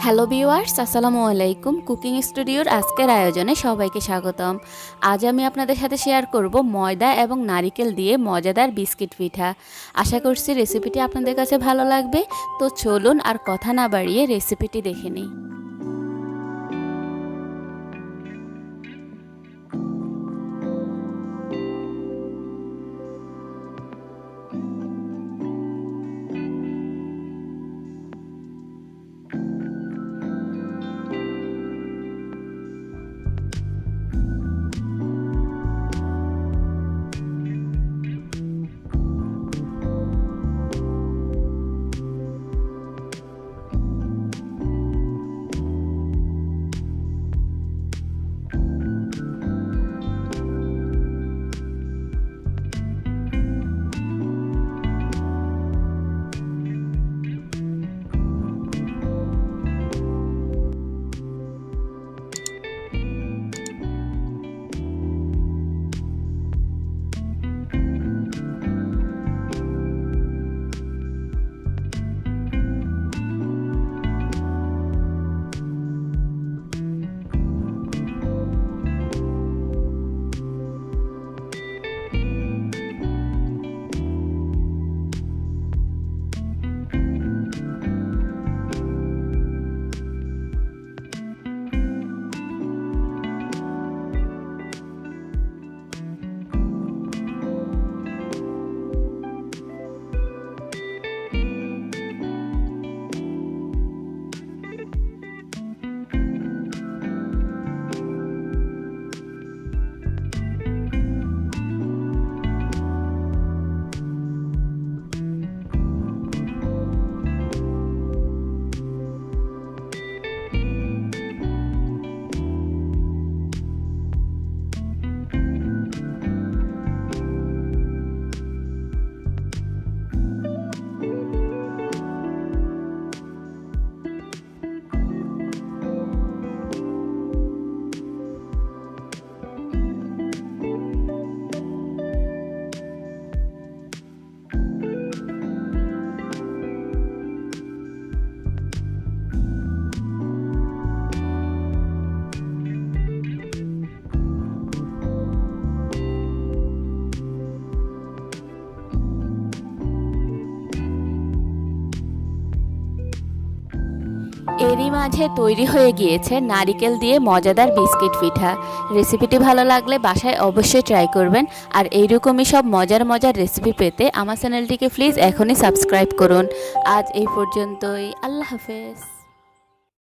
Hello viewers, আসসালামু আলাইকুম। Cooking স্টুডিওর আজকের আয়োজনে সবাইকে স্বাগতম। আজ আমি আপনাদের সাথে শেয়ার করব ময়দা এবং নারিকেল দিয়ে মজাদার বিস্কিট পিঠা। আশা করছি রেসিপিটি আপনাদের কাছে ভালো লাগবে। তো চলুন আর কথা না বাড়িয়ে রেসিপিটি দেখে নিই। এরই মাঝে তৈরি হয়ে গিয়েছে নারিকেল দিয়ে মজাদার বিস্কিট পিঠা। রেসিপিটি ভালো লাগলে বাসায় অবশ্যই ট্রাই করবেন। আর এইরকমই সব মজার মজার রেসিপি পেতে আমার চ্যানেলটিকে প্লিজ এখনই সাবস্ক্রাইব করুন। আজ এই পর্যন্তই। আল্লাহ হাফেজ।